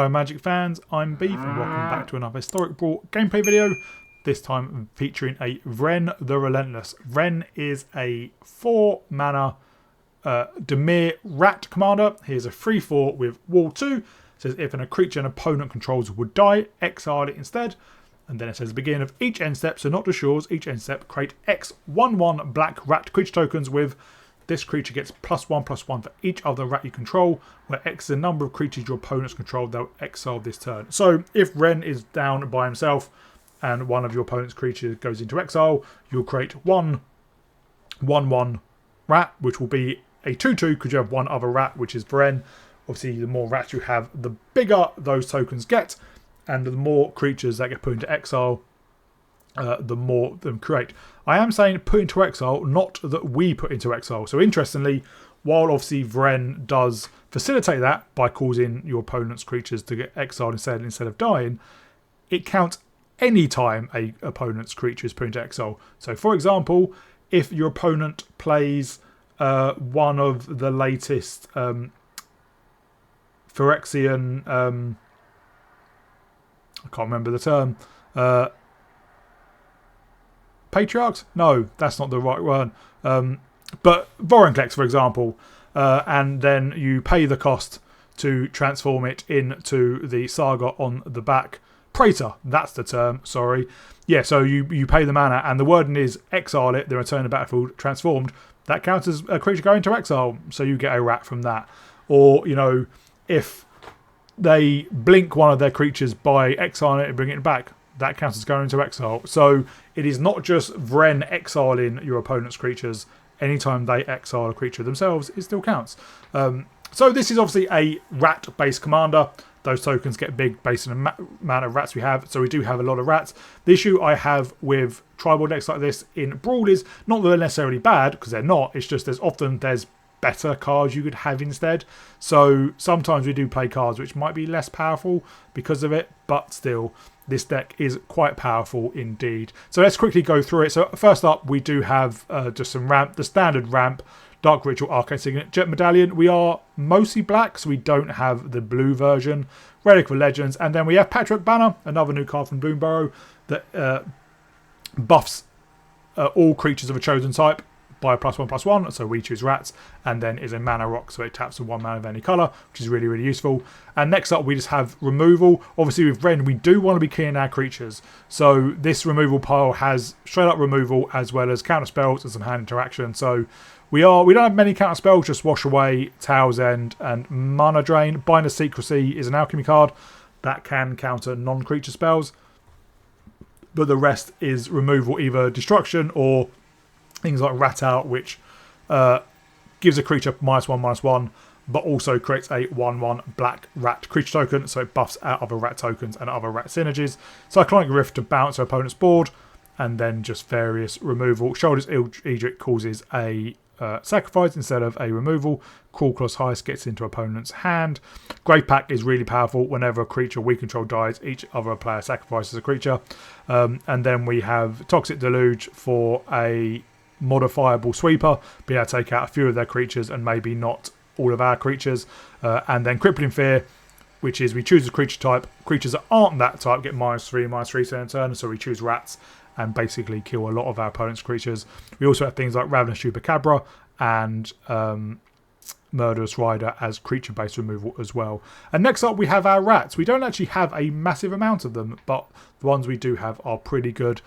Hello Magic fans, I'm Beef and welcome back to another Historic Brawl gameplay video, this time featuring a Vren the Relentless. Vren is a 4 mana Dimir rat commander. He is a 3/4 with wall 2. It says if a creature an opponent controls would die, exile it instead. And then it says at the beginning of each end step, so not just yours, each end step, create X 1/1 black rat creature tokens with this creature gets +1/+1 for each other rat you control, where X is the number of creatures your opponents control, they'll exile this turn. So if Vren is down by himself and one of your opponent's creatures goes into exile, you'll create 1/1 rat, which will be a 2/2 because you have one other rat, which is Vren. Obviously, the more rats you have, the bigger those tokens get, and the more creatures that get put into exile, the more them create. I am saying put into exile, not that we put into exile. So interestingly, while obviously Vren does facilitate that by causing your opponent's creatures to get exiled instead of dying, it counts any time a opponent's creature is put into exile. So for example, if your opponent plays one of the latest Phyrexian, I can't remember the term, Patriarchs? No, that's not the right one. But Vren, for example, and then you pay the cost to transform it into the saga on the back. Praetor, that's the term, sorry. Yeah, so you pay the mana, and the wording is exile it, then return the battlefield transformed. That counts as a creature going to exile, so you get a rat from that. Or, you know, if they blink one of their creatures by exiling it and bringing it back, that counts as going into exile. So it is not just Vren exiling your opponent's creatures. Anytime they exile a creature themselves, it still counts. So this is obviously a rat-based commander. Those tokens get big based on the amount of rats we have. So we do have a lot of rats. The issue I have with tribal decks like this in Brawl is not that they're necessarily bad, because they're not. It's just there's better cards you could have instead. So sometimes we do play cards which might be less powerful because of it, but still, this deck is quite powerful indeed. So let's quickly go through it. So first up, we do have just some ramp, the standard ramp, Dark Ritual, Arcane Signet, Jet Medallion. We are mostly black, so we don't have the blue version. Relic of Legends, and then we have Patrick Banner, another new card from Bloomburrow that buffs all creatures of a chosen type by a +1/+1, so we choose rats, and then is a mana rock, so it taps for 1 mana of any colour, which is really, really useful. And next up, we just have removal. Obviously, with Vren, we do want to be keying our creatures, so this removal pile has straight up removal as well as counter spells and some hand interaction. So we don't have many counter spells, just Wash Away, Tail's End, and Mana Drain. Bind of Secrecy is an alchemy card that can counter non-creature spells, but the rest is removal, either destruction or things like Rat Out, which gives a creature -1/-1, but also creates a 1/1 black rat creature token, so it buffs out other rat tokens and other rat synergies. Cyclonic Rift to bounce our opponent's board, and then just various removal. Shoulders Edric causes a sacrifice instead of a removal. Crawl Claws Heist gets into opponent's hand. Grave Pack is really powerful. Whenever a creature we control dies, each other player sacrifices a creature. And then we have Toxic Deluge for a modifiable sweeper, be able to take out a few of their creatures and maybe not all of our creatures. And then Crippling Fear, which is we choose a creature type. Creatures that aren't that type get -3/-3 turn, so we choose rats and basically kill a lot of our opponent's creatures. We also have things like Ravenous Chupacabra and Murderous Rider as creature-based removal as well. And next up, we have our rats. We don't actually have a massive amount of them, but the ones we do have are pretty good.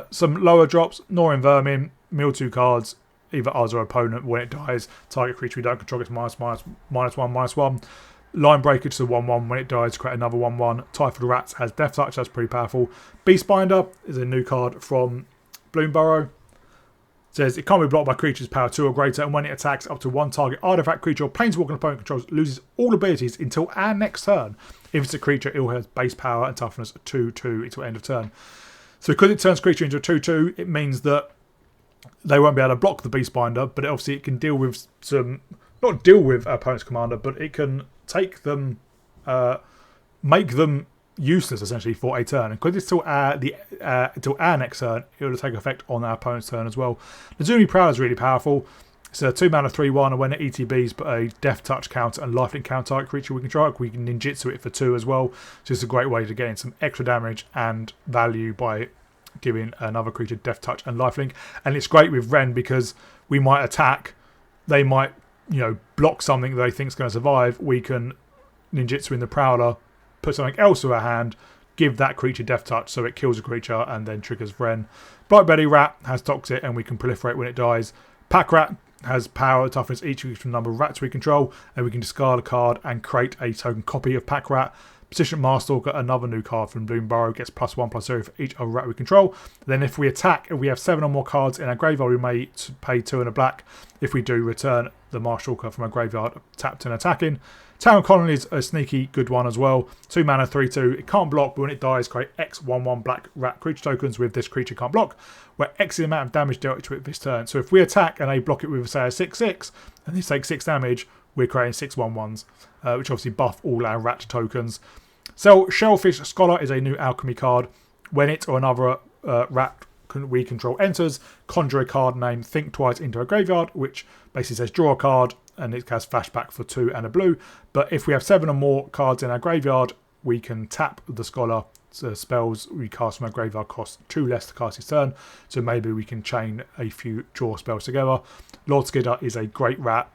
Some lower drops, Gnawing Vermin, mill 2 cards, either us or opponent. When it dies, target creature we don't control gets -1/-1. Line Breaker to 1/1 when it dies, create another 1/1. Typhoid Rats has Death Touch, that's pretty powerful. Beastbinder is a new card from Bloomburrow. It says it can't be blocked by creatures power 2 or greater, and when it attacks up to one target artifact creature or planeswalking opponent controls loses all abilities until our next turn. If it's a creature, it will have base power and toughness 2/2 until end of turn. So because it turns creature into a 2/2, it means that they won't be able to block the Beastbinder, but obviously it can deal with some, not deal with our opponent's commander, but it can take them, make them useless essentially for a turn. And because it's till our next turn, it will take effect on our opponent's turn as well. Nazumi Prowl is really powerful. It's a 2 mana 3/1, and when it ETBs, put a Death Touch counter and Lifelink counter creature we control. We can ninjutsu it for 2 as well. So it's a great way to get in some extra damage and value by giving another creature Death Touch and Lifelink. And it's great with Vren because we might attack, they might, you know, block something they think is going to survive. We can ninjutsu in the Prowler, put something else to our hand, give that creature Death Touch so it kills a creature and then triggers Vren. Blightbelly Rat has Toxic and we can proliferate when it dies. Pack Rat has power, toughness each from the number of rats we control, and we can discard a card and create a token copy of Pack Rat. Persistent Marstalker, another new card from Bloom Burrow, gets +1/+0 for each other rat we control. Then if we attack, if we have 7 or more cards in our graveyard, we may pay 2 and a black. If we do, return the Marstalker from our graveyard tapped and attacking. Town Colony is a sneaky good one as well. 2 mana 3/2. It can't block, but when it dies, create X 1/1 black rat creature tokens with this creature can't block, where X is the amount of damage dealt to it this turn. So if we attack and they block it with, say, a 6/6, and they take 6 damage, we're creating 6 1/1s, which obviously buff all our rat tokens. So Shellfish Scholar is a new alchemy card. When it or another rat we control enters, conjure a card named Think Twice into a graveyard, which basically says draw a card, and it has flashback for 2 and a blue. But if we have 7 or more cards in our graveyard, we can tap the Scholar. So spells we cast from our graveyard cost 2 less to cast his turn. So maybe we can chain a few draw spells together. Lord Skidder is a great rat.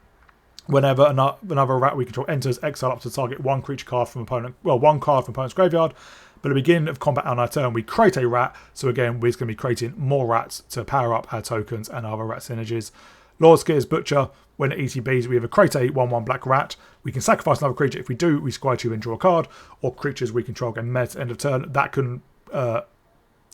Whenever another rat we control enters, exile up to target 1 creature card from opponent. Well, 1 card from opponent's graveyard. But at the beginning of combat on our turn, we create a rat. So again, we're going to be creating more rats to power up our tokens and other rat synergies. Lord Skidder's Butcher. When it ETBs, we either create a 1/1 black rat. We can sacrifice another creature. If we do, we scry 2 and draw a card. Or creatures we control get met at the end of turn. That can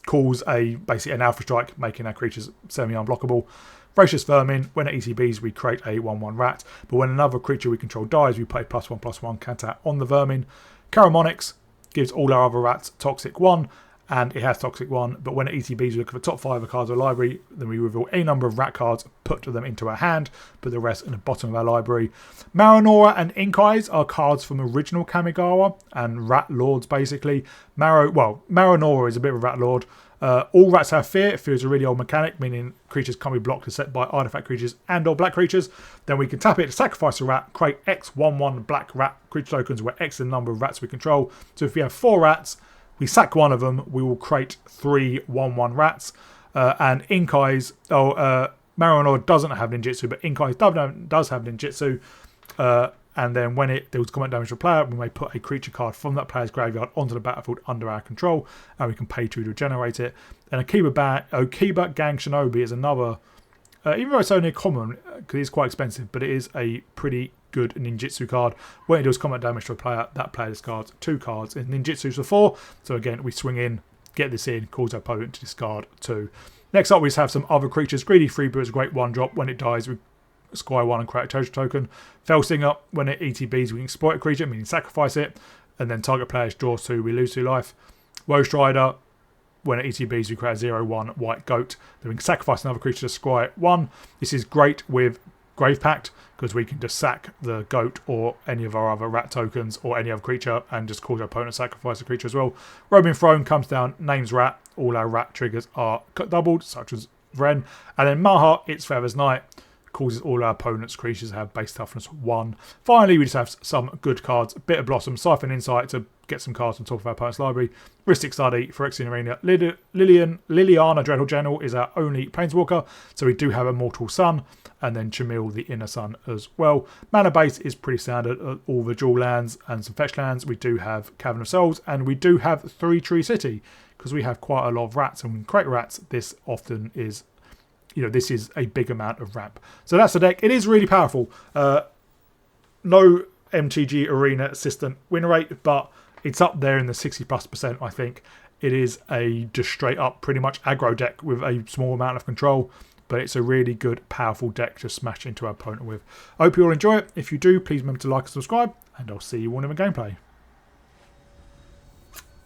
cause basically an alpha strike, making our creatures semi-unblockable. Voracious Vermin. When it ETBs, we create a 1/1 rat. But when another creature we control dies, we put a +1/+1 counter on the Vermin. Caramonix gives all our other rats Toxic 1. And it has Toxic 1, but when it ETBs, we look for the top 5 of cards of the library, then we reveal a number of rat cards, put them into our hand, put the rest in the bottom of our library. Marinora and Ink Eyes are cards from original Kamigawa and Rat Lords, basically. Marinora is a bit of a Rat Lord. All rats have fear. Fear is a really old mechanic, meaning creatures can't be blocked except by artifact creatures and or black creatures. Then we can tap it to sacrifice a rat, create X 1/1 black rat creature tokens, where X is the number of rats we control. So if we have 4 rats, we sack one of them, we will create 3 1/1 rats. And Ink Eyes, Marinor doesn't have ninjutsu, but Ink Eyes does have ninjutsu. And then when it deals combat damage to a player, we may put a creature card from that player's graveyard onto the battlefield under our control, and we can pay 2 to regenerate it. And Okiba Gang Shinobi is another, even though it's only a common, because it's quite expensive, but it is a pretty good ninjutsu card. When it does combat damage to a player, that player discards 2 cards. And ninjutsu's for 4, so again, we swing in, get this in, cause our opponent to discard 2. Next up, we just have some other creatures. Greedy Freebird is a great 1-drop. When it dies, we scry 1 and create a treasure token. Felsinger, when it ETBs, we can exploit a creature, meaning sacrifice it, and then target players draws 2, we lose 2 life. Woe Strider, when it ETBs, we create a 0/1 white goat. Then we can sacrifice another creature to scry 1. This is great with Grave Pact, because we can just sack the goat or any of our other rat tokens or any other creature and just cause our opponent to sacrifice a creature as well. Roaming Throne comes down, names rat. All our rat triggers are doubled, such as Vren. And then Maha, it's Feather's Knight, causes all our opponent's creatures to have base toughness 1. Finally, we just have some good cards. Bitter Blossom, Siphon Insight to get some cards on top of our opponent's library. Ristic Study, Phyrexian Arena. Liliana Dreadful General is our only Planeswalker, so we do have a Mortal Sun. And then Chamil, the Inner Sun as well. Mana base is pretty standard. All the dual lands and some fetch lands. We do have Cavern of Souls, and we do have 3 Tree City, because we have quite a lot of rats, and when we create rats, this often is, this is a big amount of ramp. So that's the deck. It is really powerful. No MTG Arena Assistant win rate, but it's up there in the 60+%, I think. It is a just straight up pretty much aggro deck with a small amount of control, but it's a really good, powerful deck to smash into our opponent with. I hope you all enjoy it. If you do, please remember to like and subscribe, and I'll see you all in the gameplay.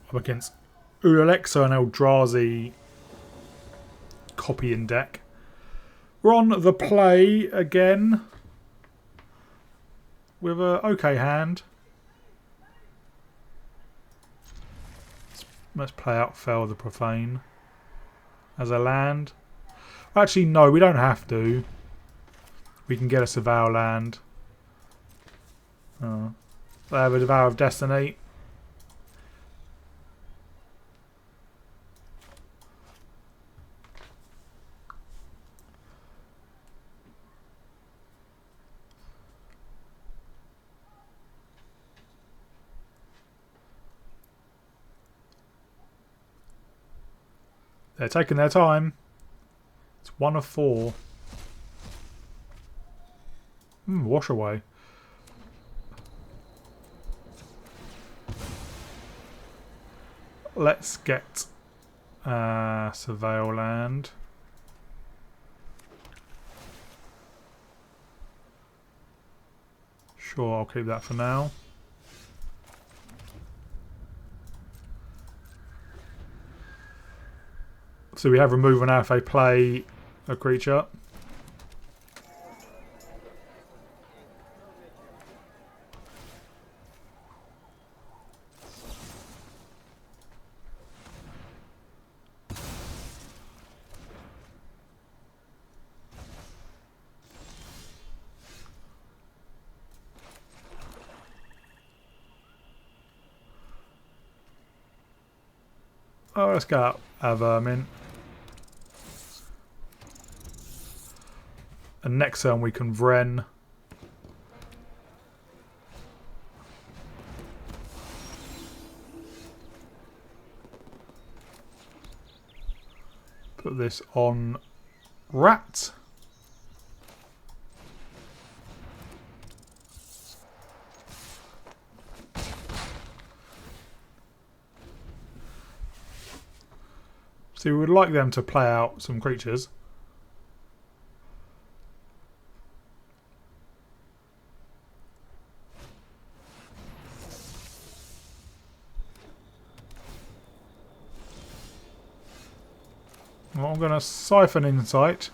Up against Ulalexa and Eldrazi copying deck. We're on the play again with a okay hand. Let's play out Fel the Profane as a land. Actually, no, we don't have to. we can get a Surveil land. Oh. They have a Devour of Destiny. They're taking their time. It's 1 of 4. Wash away. Let's get Surveil land. Sure, I'll keep that for now. So we have removal now if they play a creature. Oh, let's go have Vermin. And next turn we can Vren. Put this on Rat. So we would like them to play out some creatures. Well, I'm going to Siphon Insight.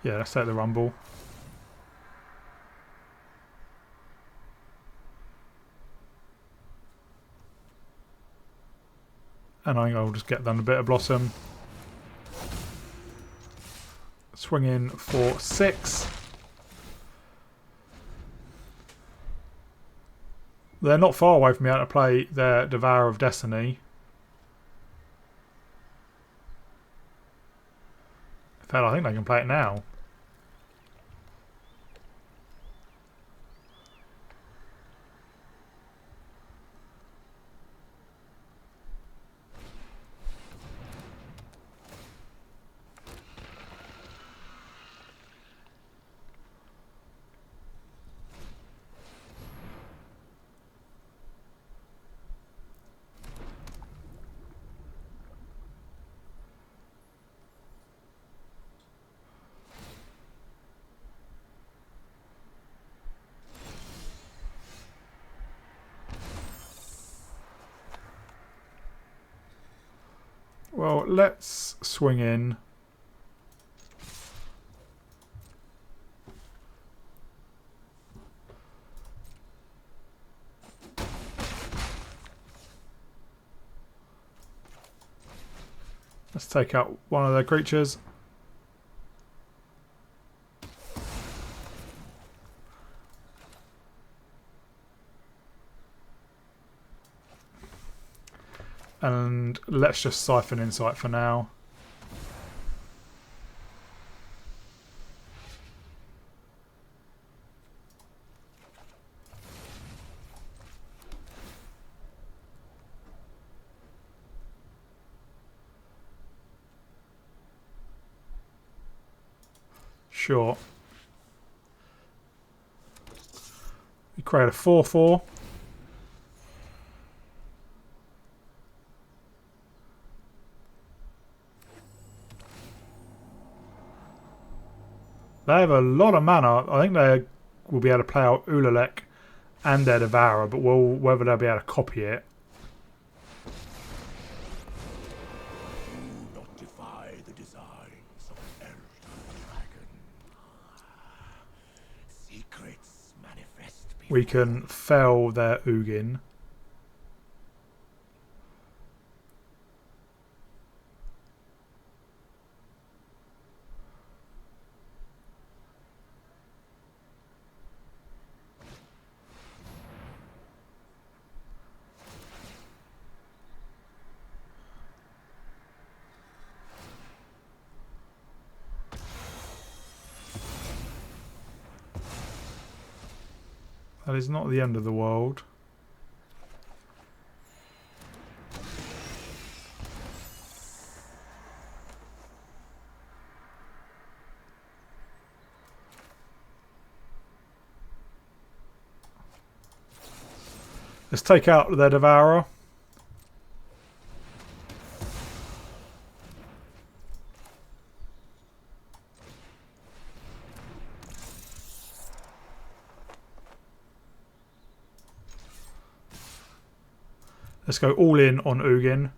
Yeah, let's take the Rumble. And I think I'll just get them a bit of Blossom. Swing in for 6. They're not far away from me able to play their Devour of Destiny. In fact, I think they can play it now. Well, let's swing in. Let's take out one of their creatures. And let's just Siphon Insight for now. Sure. We create a 4/4. They have a lot of mana. I think they will be able to play out Ulalek and their Devourer, but whether they'll be able to copy it. Do not defy the designs of an elf. we can fell their Ugin. That is not the end of the world. Let's take out their Devourer. Let's go all in on Ugin.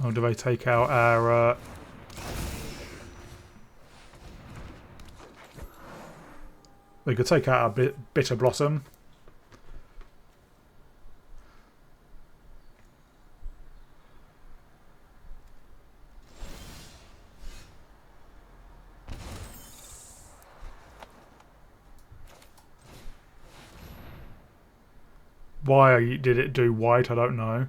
Oh, do they take out our... We could take out our Bitter Blossom. Why did it do white? I don't know.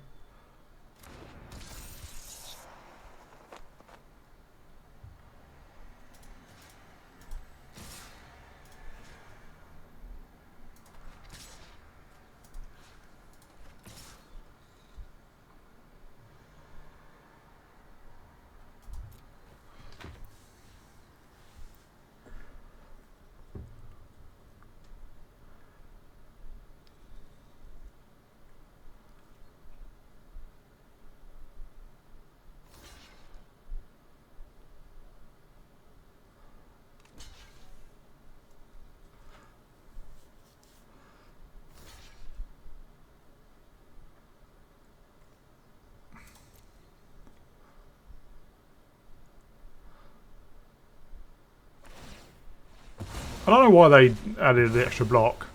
I don't know why they added the extra block.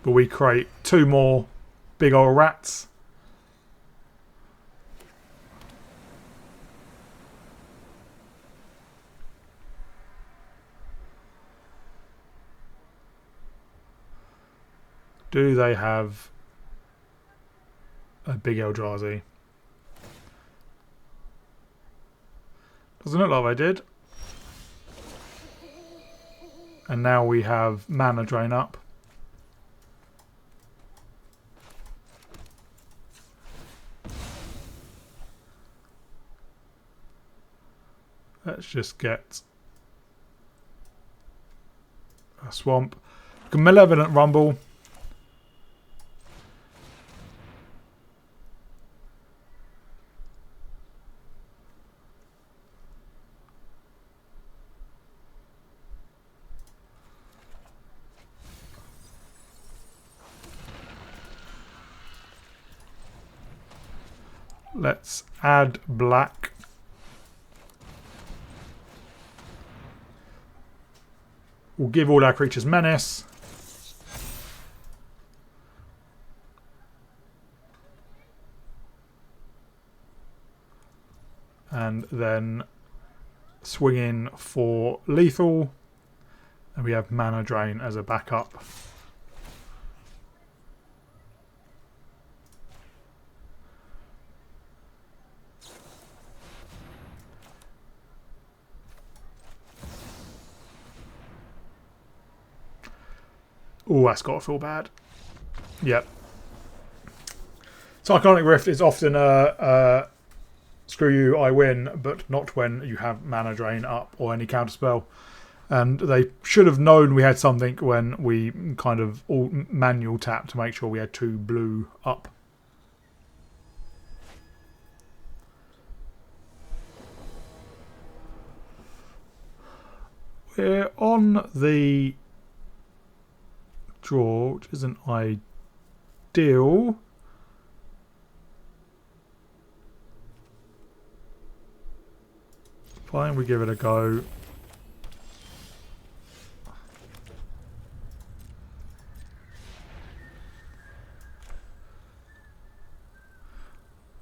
But we create 2 more big old rats. Do they have a big Eldrazi? Doesn't look like they did. And now we have mana drain up. Let's just get a swamp. Malevolent Rumble. Let's add black. We'll give all our creatures menace. And then swing in for lethal. And we have mana drain as a backup. Oh, that's got to feel bad. Yep. Cyclonic Rift is often a screw you, I win, but not when you have mana drain up or any counterspell. And they should have known we had something when we kind of all manual tapped to make sure we had 2 blue up. We're on the draw, which isn't ideal. Fine, we give it a go.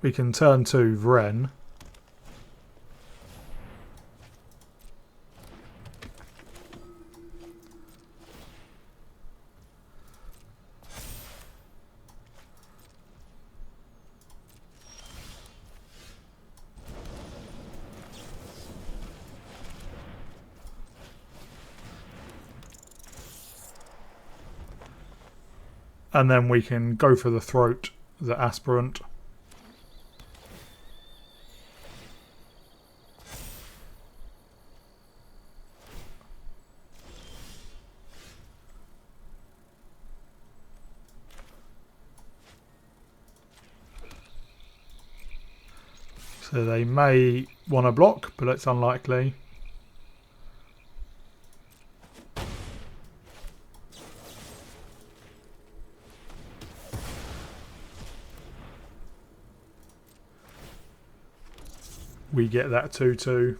We can turn to Vren. And then we can go for the throat, the aspirant. So they may want to block, but it's unlikely. We get that 2-2.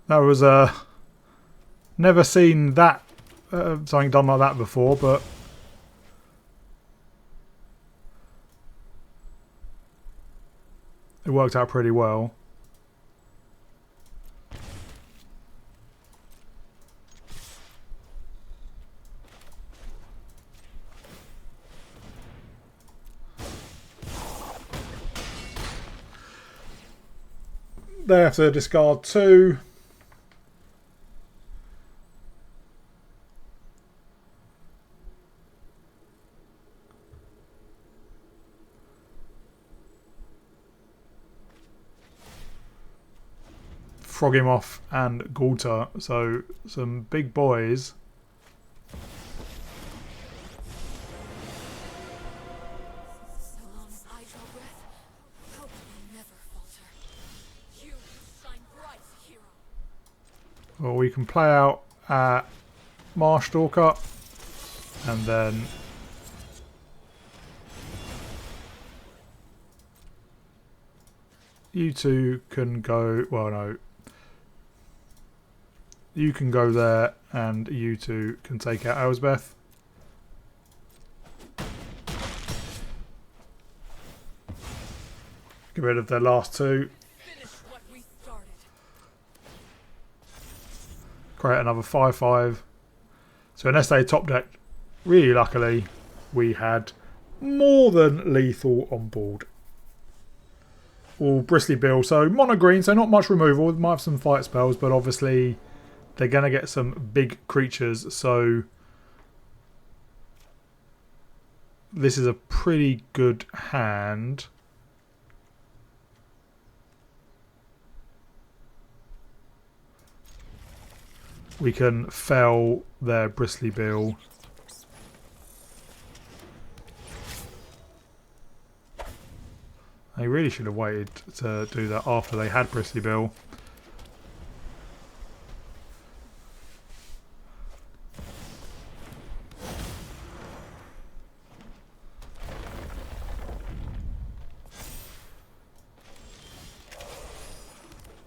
That was never seen that something done like that before, but it worked out pretty well. They have to discard 2. Frog him off and Galter, so some big boys. Well, we can play out at Marstalker and then you two can go, well no, you can go there and you two can take out Elsbeth. Get rid of their last 2. Create another 5/5. So unless they top deck, really luckily, we had more than lethal on board. All Bristly Bill, so mono green, so not much removal. Might have some fight spells, but obviously they're going to get some big creatures, so this is a pretty good hand. We can fell their Bristly Bill. They really should have waited to do that after they had Bristly Bill.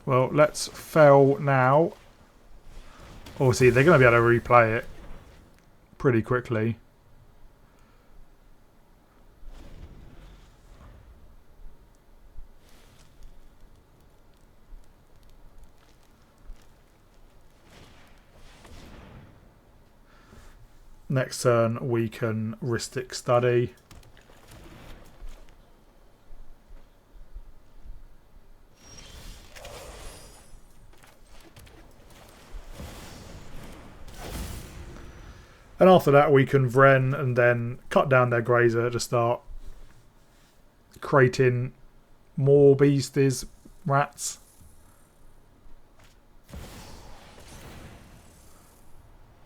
Well, let's fell now. Obviously, they're going to be able to replay it pretty quickly. Next turn, we can Ristic Study. And after that we can Vren and then cut down their grazer to start creating more beasties, rats.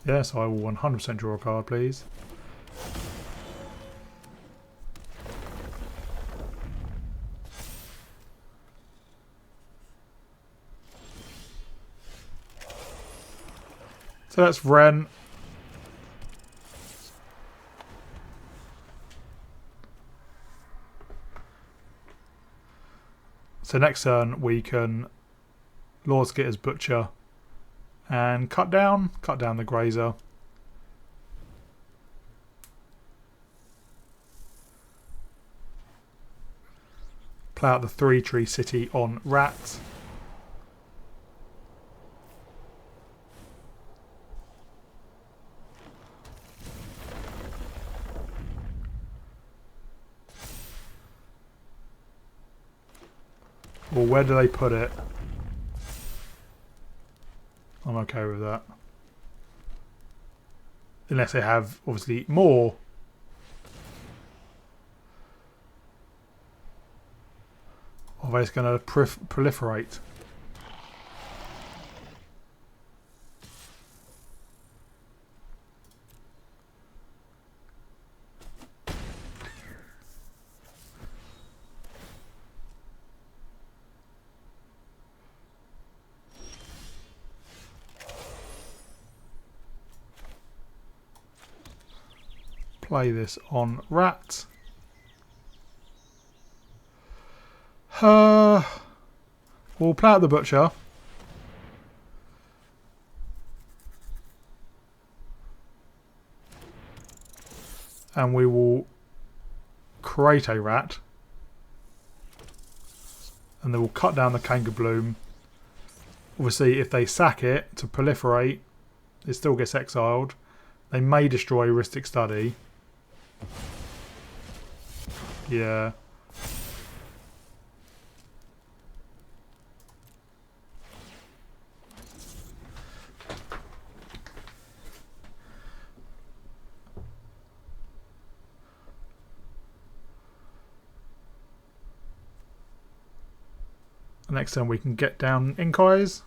Yes, I will 100% draw a card, please. So that's Vren. So next turn we can Lord Skitter's Butcher and cut down the grazer. Play out the 3-tree city on rat. Well, where do they put it? I'm okay with that. Unless they have, obviously, more. Or are they just going to proliferate? Play this on rat. We'll play out the butcher. And we will create a rat. And then we'll cut down the Kangaroo Bloom. Obviously, if they sack it to proliferate, it still gets exiled. They may destroy Heuristic Study. Yeah. Next time we can get down Ink Eyes.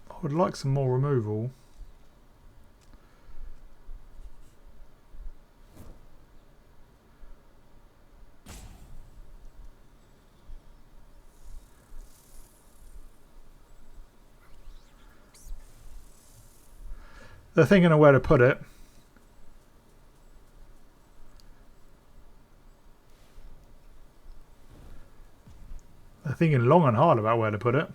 I would like some more removal. They're thinking of where to put it. They're thinking long and hard about where to put it.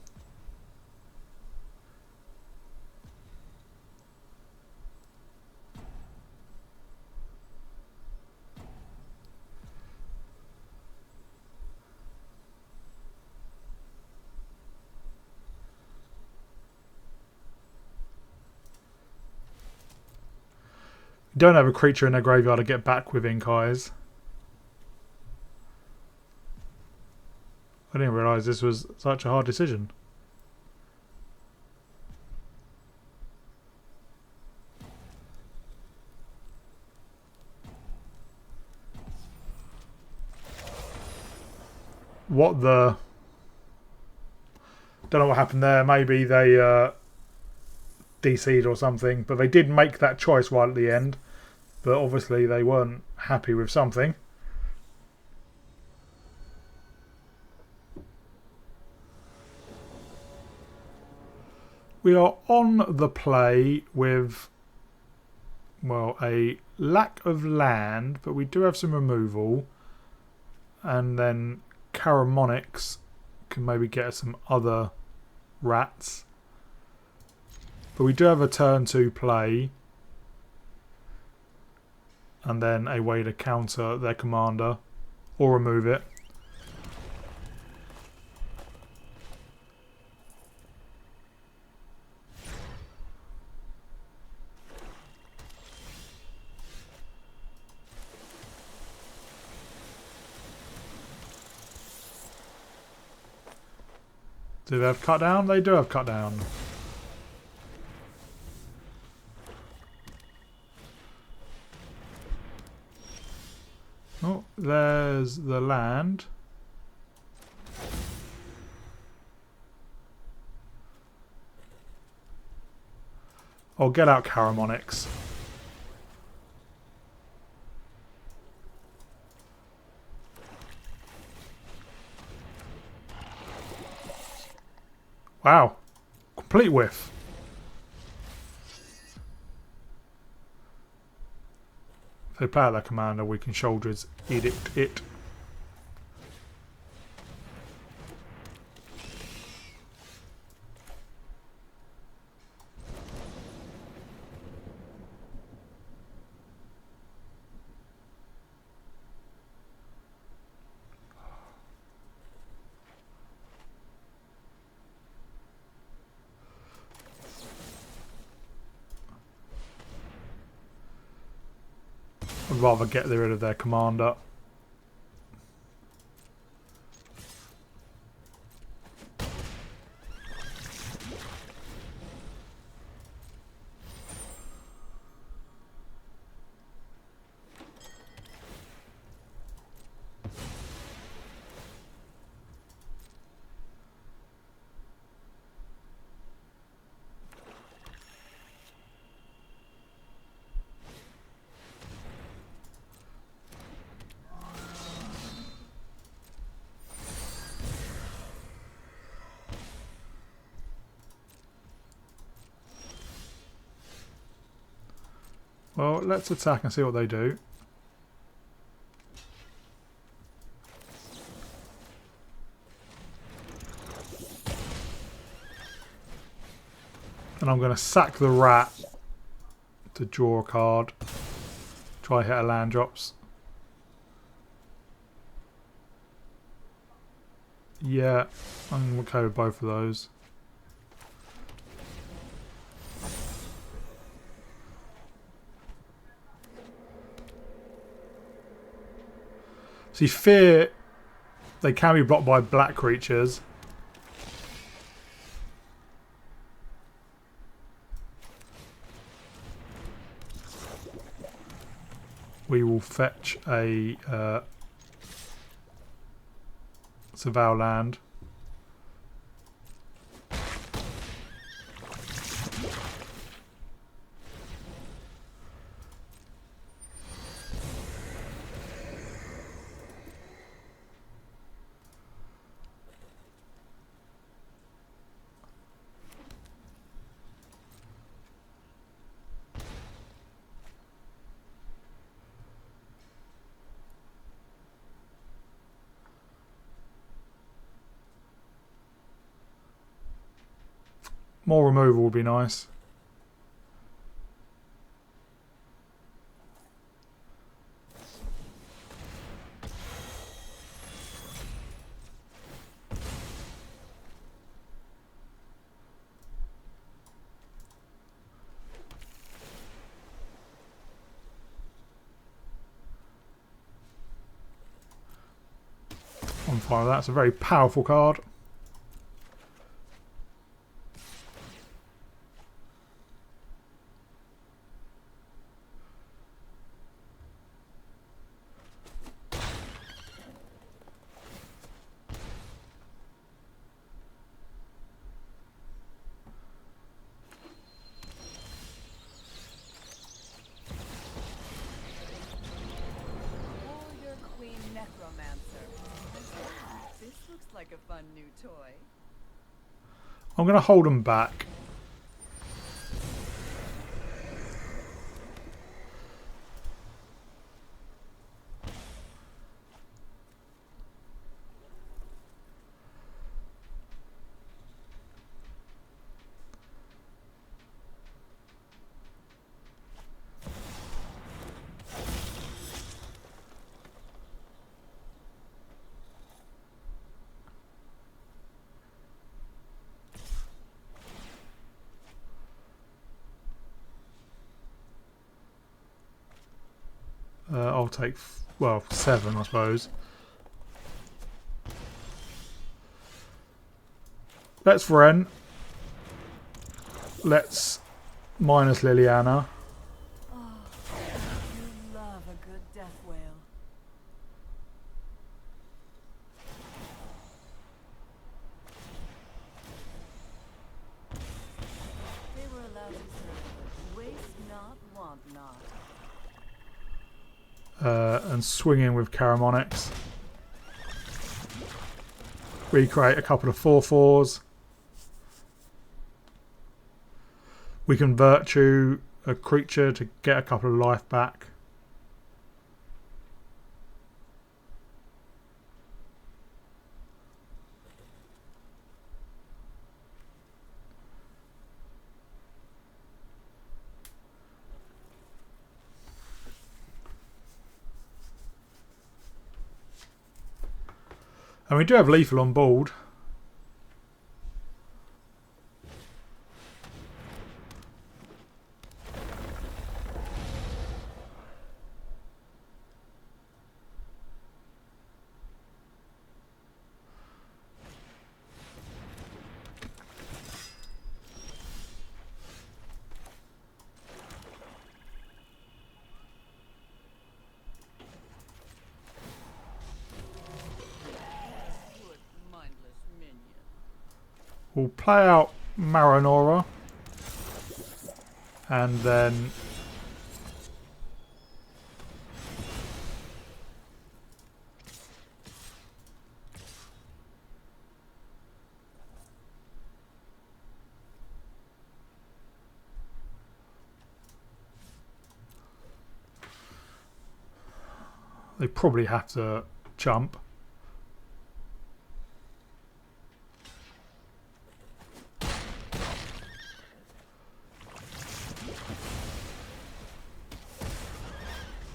Don't have a creature in their graveyard to get back with Ink Eyes. I didn't realise this was such a hard decision. What the... Don't know what happened there. Maybe they DC'd or something. But they did make that choice right at the end. But obviously they weren't happy with something. We are on the play with, well, a lack of land, but we do have some removal. And then Caramonics can maybe get us some other rats. But we do have a turn 2 play. And then a way to counter their commander or remove it. Do they have cut down? They do have cut down. Oh, there's the land. Oh, get out, Caramonyx. Wow. Complete whiff. If they play out their commander, we can shoulder his edict it. I'd rather get rid of their commander. Well, let's attack and see what they do. And I'm going to sack the rat to draw a card. Try hit a land drops. Yeah, I'm okay with both of those. See, fear, they can be blocked by black creatures. We will fetch a Surveil land. More removal would be nice. I'm fine with that. It's a very powerful card. Like a fun new toy. I'm going to hold them back. I'll take, well, 7, I suppose. Let's Vren. Let's minus Liliana. Oh, you love a good death wail. They were allowed to serve. Waste not, want not. And swing in with Caramonyx. Recreate a couple of 4/4s. We can Virtue a creature to get a couple of life back. And we do have lethal on board. Good mindless minion. We'll play out Marinora. And then they probably have to jump.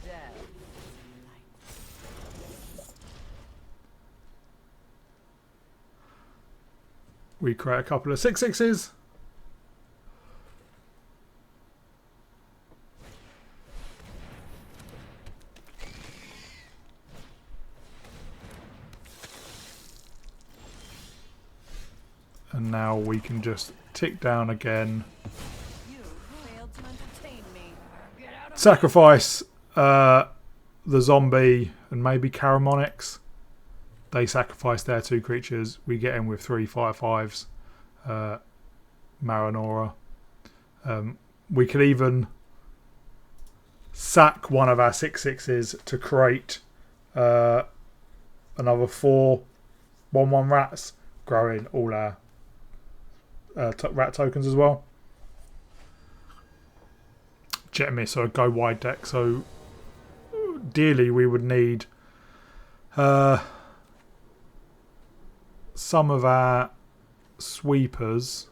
Death. We create a couple of 6/6s. And now we can just tick down again. You failed to entertain me. Get out of Sacrifice the zombie and maybe Caramonyx. They sacrifice their 2 creatures. We get in with 3 5/5s. Marinora. We could even sack one of our 6/6s to create another 4 1/1 rats, growing all our rat tokens as well. Jet Miss, so a go wide deck. So ideally we would need some of our sweepers.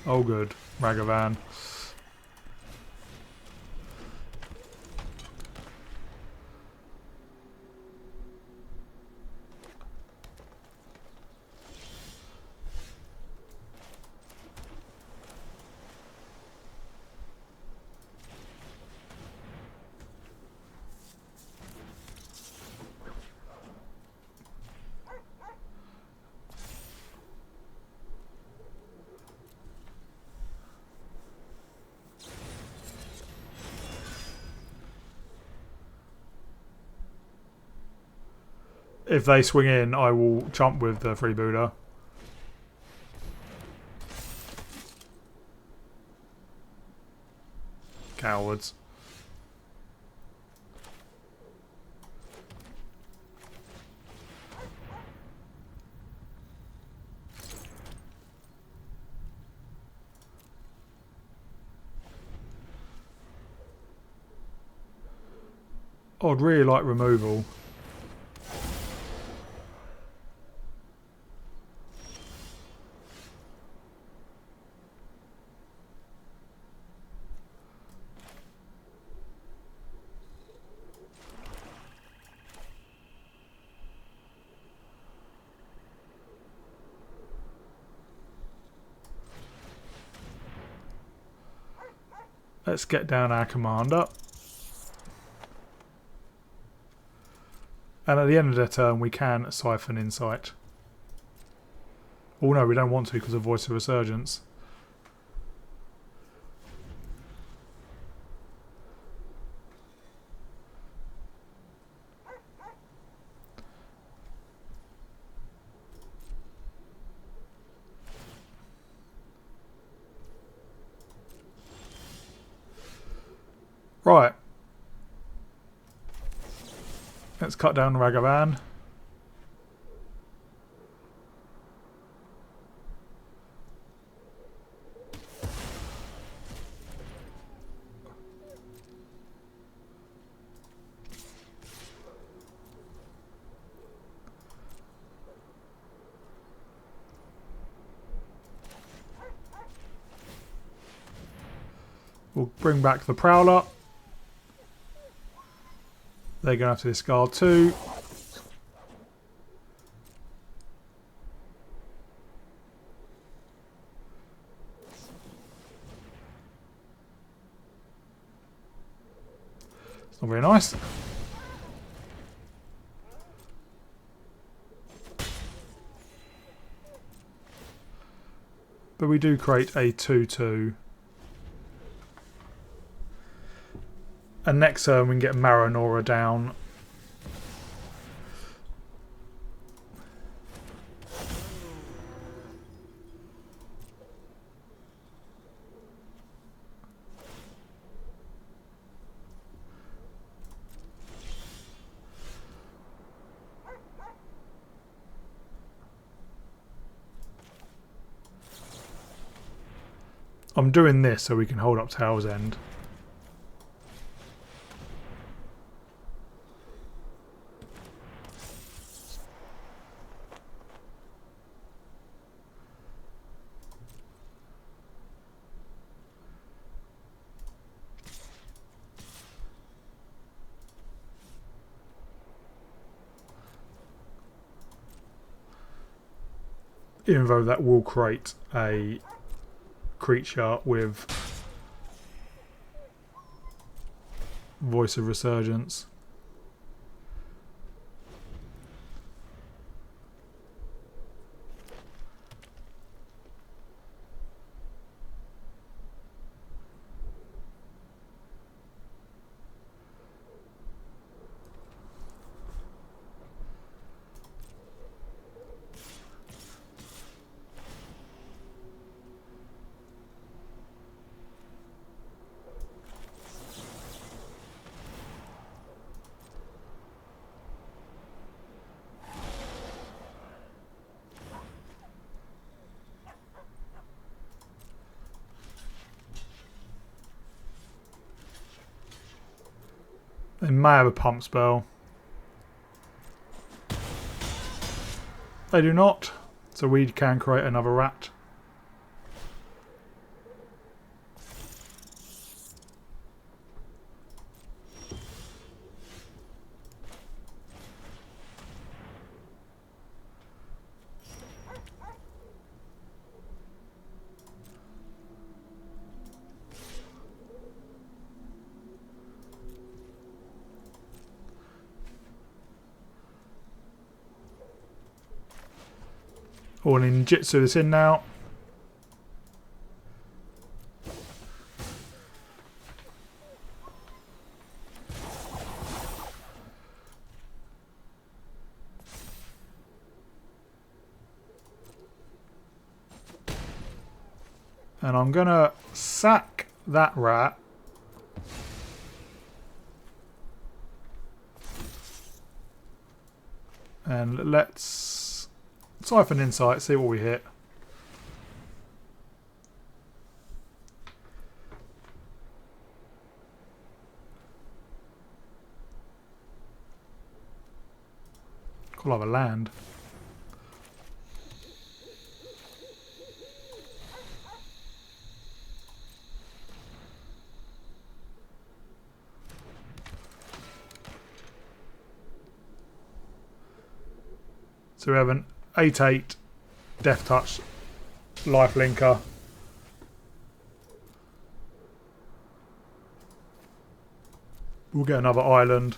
Oh good, Ragavan. If they swing in, I will jump with the freebooter. Cowards. I'd really like removal. Let's get down our commander. And at the end of their turn, we can siphon insight. Oh no, we don't want to because of Voice of Resurgence. Right. Let's cut down Ragavan. We'll bring back the Prowler. They're going to have to discard 2. It's not very nice. But we do create a 2-2. And next turn we can get Marinora down. I'm doing this so we can hold up Tower's End. Even though that will create a creature with Voice of Resurgence. They may have a pump spell. They do not, so we can create another rat. Or an ninjutsu this in now. And I'm gonna sack that rat. And let's siphon insight, see what we hit. Could have a land. So we have an 8/8 Death Touch lifelinker. We'll get another island.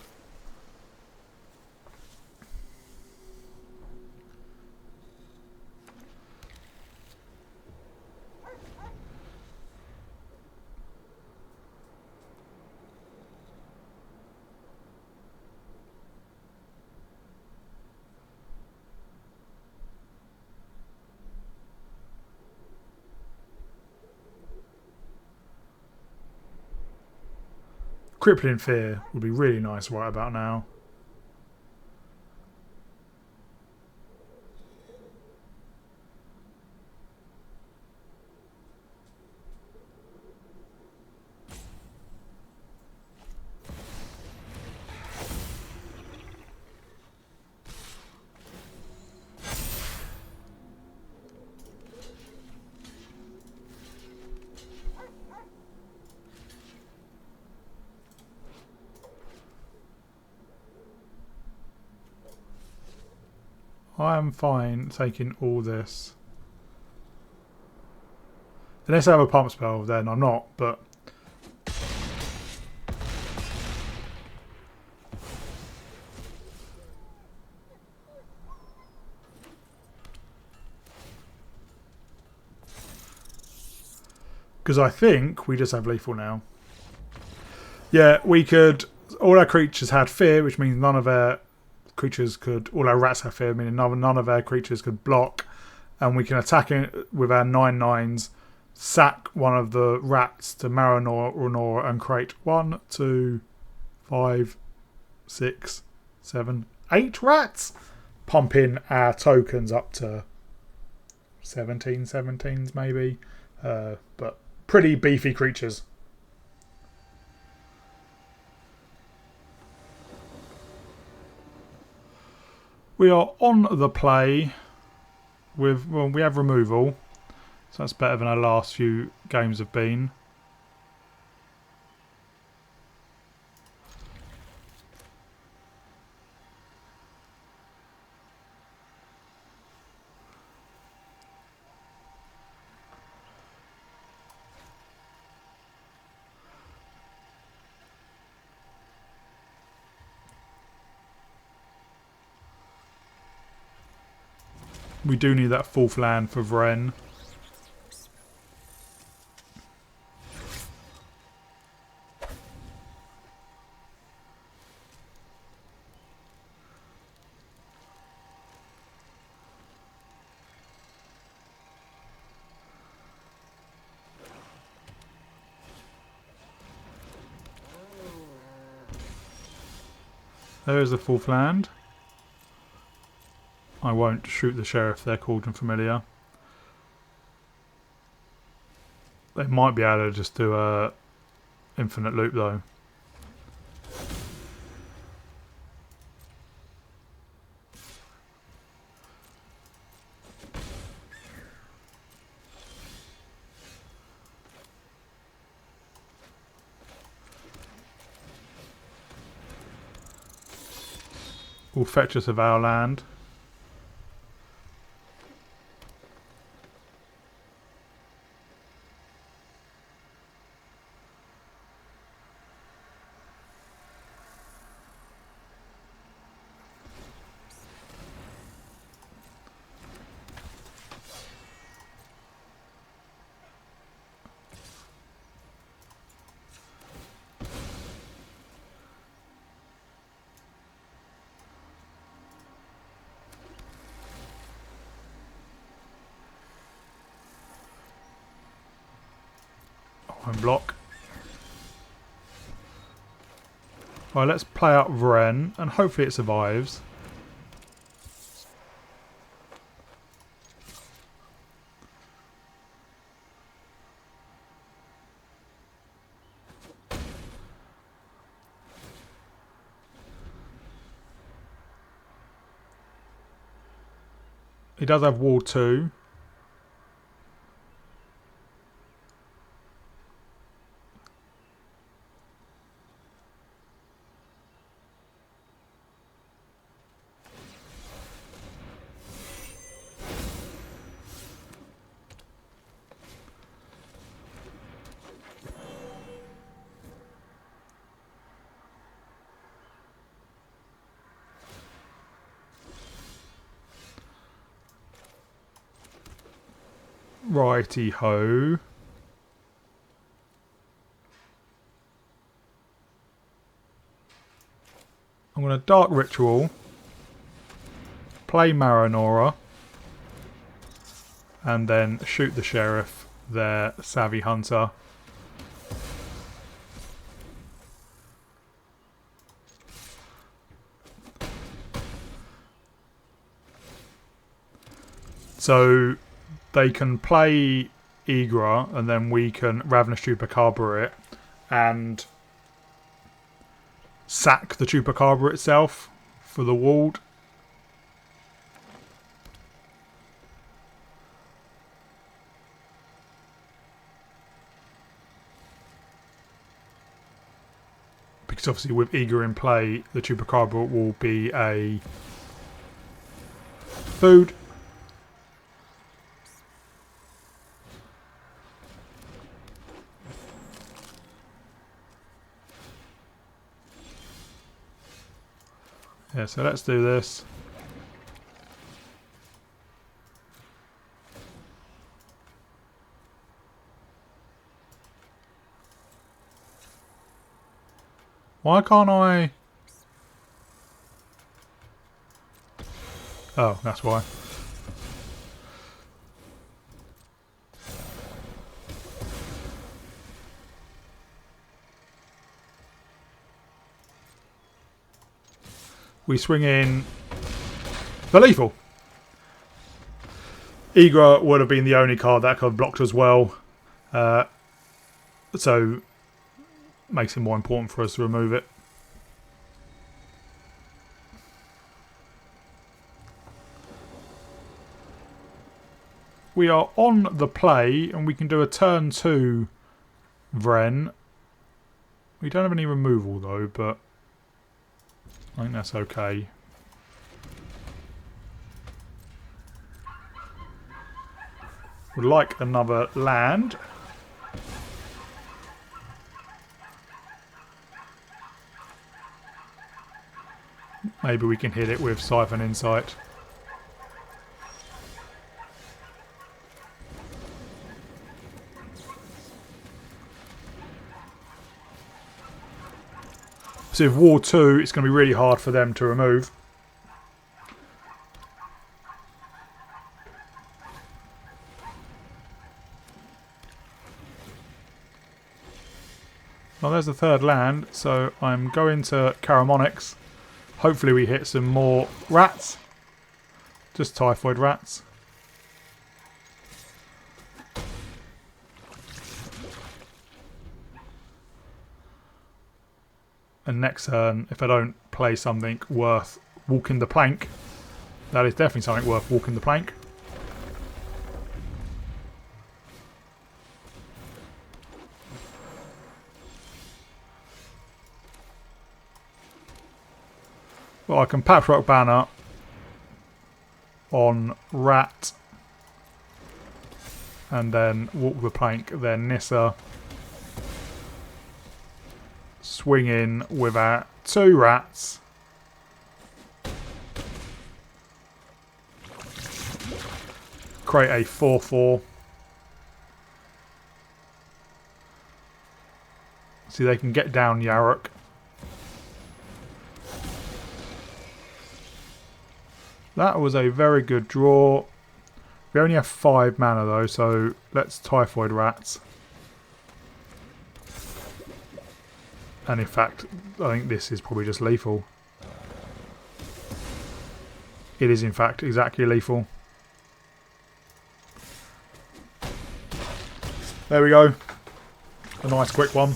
Crippling Fear would be really nice right about now. I am fine taking all this. Unless I have a pump spell, then I'm not, but... Because I think we just have lethal now. Yeah, we could... All our creatures had fear, which means none of our creatures could... All our rats have fear, meaning none of our creatures could block. And we can attack it with our 9/9s, sack one of the rats to Maranor and create 1, 2, 5, 6, 7, 8 rats. Pumping our tokens up to 17s maybe. But pretty beefy creatures. We are on the play with, well, we have removal, so that's better than our last few games have been. We do need that 4th land for Vren. There is the 4th land. I won't shoot the sheriff, they're Cauldron Familiar. They might be able to just do a infinite loop though. Will fetch us of our land. And block. Right, let's play out Vren and hopefully it survives. He does have wall 2. Righty ho. I'm going to Dark Ritual, play Marinora, and then shoot the Sheriff, their Savvy Hunter. So they can play Igra, and then we can Ravenous Chupacabra it, and sack the Chupacabra itself for the ward. Because obviously with Igra in play, the Chupacabra will be a food. Yeah, so let's do this. Why can't I? Oh, that's why. We swing in the lethal. Igra would have been the only card that could have blocked as well. So makes it more important for us to remove it. We are on the play and we can do a turn 2 Vren. We don't have any removal though, but I think that's okay. Would like another land. Maybe we can hit it with Siphon Insight. So with War 2, it's going to be really hard for them to remove. Well, there's the third land, so I'm going to Caramonyx. Hopefully we hit some more rats. Just typhoid rats. And next turn, if I don't play something worth walking the plank, that is definitely something worth walking the plank. Well, I can Paps Rock Banner on Rat and then walk the plank, then Nissa. Swing in with our 2 rats. Create a 4/4. See, they can get down Yarok. That was a very good draw. We only have 5 mana though, so let's Typhoid Rats. And in fact, I think this is probably just lethal. It is in fact exactly lethal. There we go. A nice quick one.